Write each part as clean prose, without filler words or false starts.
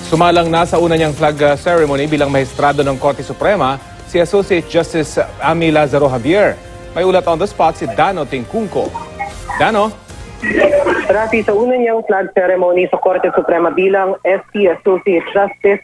Sumalang na sa una niyang flag ceremony bilang maestrado ng Korte Suprema si Associate Justice Amy Lazaro Javier. May ulat on the spot si Dano Tingkungko. Dano? Rafi, sa una niyang flag ceremony sa Korte Suprema bilang SC Associate Justice,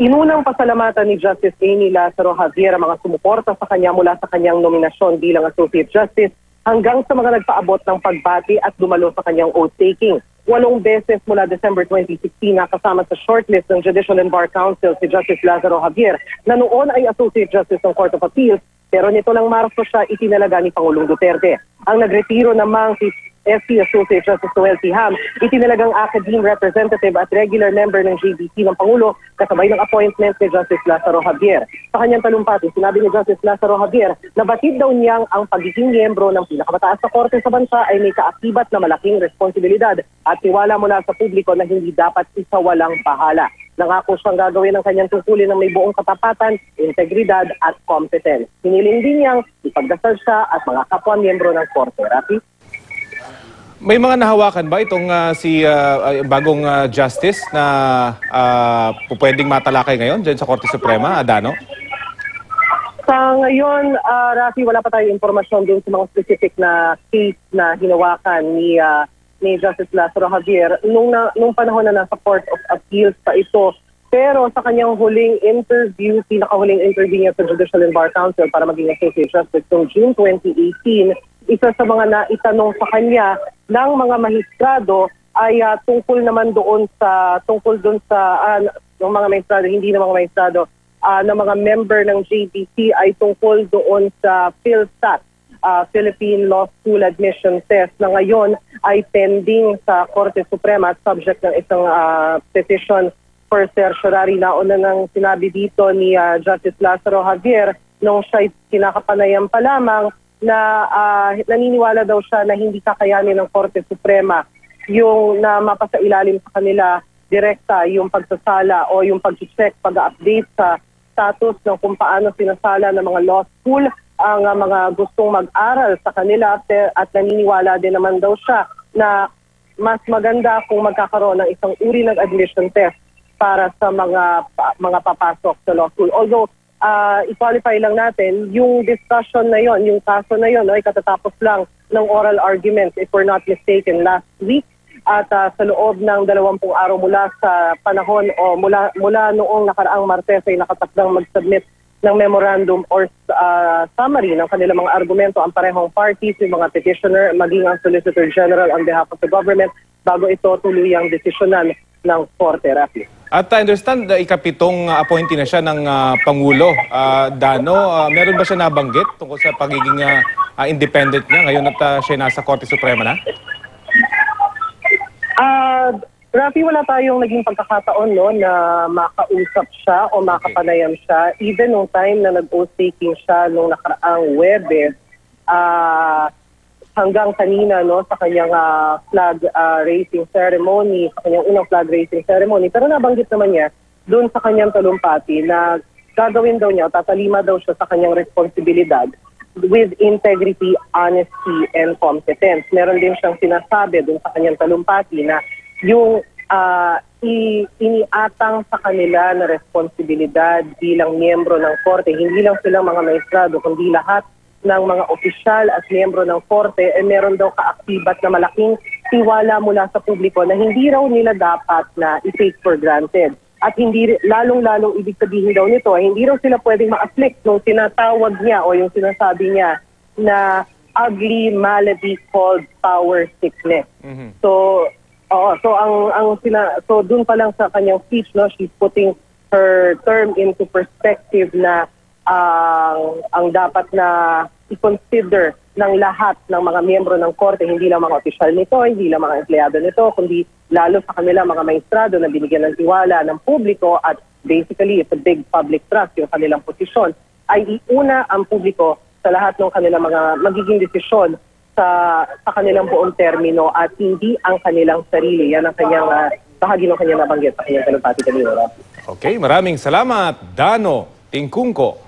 inunang pasalamatan ni Justice Amy Lazaro Javier ang mga sumuporta sa kanya mula sa kanyang nominasyon bilang Associate Justice hanggang sa mga nagpaabot ng pagbati at dumalo sa kanyang oath-taking. 8 beses mula December 2016 nakasama sa shortlist ng Judicial and Bar Council si Justice Lazaro Javier na noon ay Associate Justice ng Court of Appeals, pero nito lang Marso siya itinalaga ni Pangulong Duterte. Ang nagretiro namang si SC Associate Justice Noel T. Ham, itinalagang academe representative at regular member ng JBC ng Pangulo kasabay ng appointment ni Justice Lazaro Javier. Sa kanyang talumpati, sinabi ni Justice Lazaro Javier na batid daw niyang ang pagiging miyembro ng pinakamataas na korte sa bansa ay may kaakibat na malaking responsibilidad at tiwala mula sa publiko na hindi dapat isawalang pahala. Nangako siyang gagawin ang kanyang tungkulin ng may buong katapatan, integridad at competence. Hiniling din niyang ipagdasal siya at mga kapwa-miyembro ng korte. Rafi? May mga nahawakan ba itong bagong justice na pwedeng matalakay ngayon dyan sa Korte Suprema, Dano? Sa ngayon, Rafi, wala pa tayong impormasyon dun sa mga specific na case na hinawakan ni Justice Lazaro Javier nung panahon na nasa Court of Appeals pa ito. Pero sa kanyang huling interview, pinakahuling interview niya sa Judicial and Bar Council para maging Associate Justice noong June 2018, isa sa mga naitanong sa kanya ng mga mahistrado ay tungkol doon sa ng mga mahistrado, hindi ng mga mahistrado, ng mga member ng JBC ay tungkol doon sa PhilStat, Philippine Law School Admission Test, na ngayon ay pending sa Korte Suprema at subject ng isang petition for certiorari. Nauna nang sinabi dito ni Justice Lazaro Javier nung siya'y kinakapanayam pa lamang na naniniwala daw siya na hindi kakayanin ng Korte Suprema yung na mapasailalim sa kanila direkta yung pagsasala o yung pag-check, pag-update sa status ng kung paano sinasala ng mga law school ang mga gustong mag-aral sa kanila, at naniniwala din naman daw siya na mas maganda kung magkakaroon ng isang uri ng admission test para sa mga papasok sa law school. Although i-qualify lang natin, yung discussion na yon, yung kaso na yon, ay katatapos lang ng oral arguments, if we're not mistaken, last week. At sa loob ng 20 araw mula sa panahon o mula noong nakaraang Martes ay nakatakdang mag-submit ng memorandum or summary ng kanilang mga argumento ang parehong parties, yung mga petitioner, maging ang Solicitor General on behalf of the government bago ito tuluyang desisyonan ng Korte, Rafi. At I understand, ikapitong appointee na siya ng Pangulo. Dano, meron ba siya nabanggit tungkol sa pagiging independent niya ngayon at siya nasa Korte Suprema na? Rafi, wala tayong naging pagkakataon na makausap siya o makapanayam siya. Even nung time na nag-oath-taking siya nung nakaraang Huwebes, hanggang kanina sa kanyang flag raising ceremony, sa kanyang unang flag raising ceremony. Pero nabanggit naman niya doon sa kanyang talumpati na gagawin daw niya, tatalima daw siya sa kanyang responsibilidad with integrity, honesty, and competence. Meron din siyang sinasabi doon sa kanyang talumpati na yung iniatang sa kanila na responsibilidad bilang miyembro ng korte, hindi lang silang mga maestrado, kundi lahat ng mga opisyal at miyembro ng korte, meron daw kaakibat na malaking tiwala mula sa publiko na hindi raw nila dapat na i-take for granted. At hindi, lalong-lalong ibig sabihin daw nito, hindi raw sila pwedeng ma-afflict nung tinatawag niya o yung sinasabi niya na ugly malady called power sickness. Mm-hmm. So doon pa lang sa kanyang speech, she's putting her term into perspective na ang dapat na i-consider ng lahat ng mga miyembro ng korte, hindi lang mga opisyal nito, hindi lang mga empleyado nito, kundi lalo sa kanila mga maestrado na binigyan ng tiwala ng publiko, at basically it's a big public trust yung kanilang posisyon, ay iuna ang publiko sa lahat ng kanilang mga magiging desisyon sa kanilang buong termino at hindi ang kanilang sarili. Yan ang kanyang bahagi ng kanyang nabanggit sa kanyang talumpati kanina. Okay, maraming salamat, Dano Tingkungko.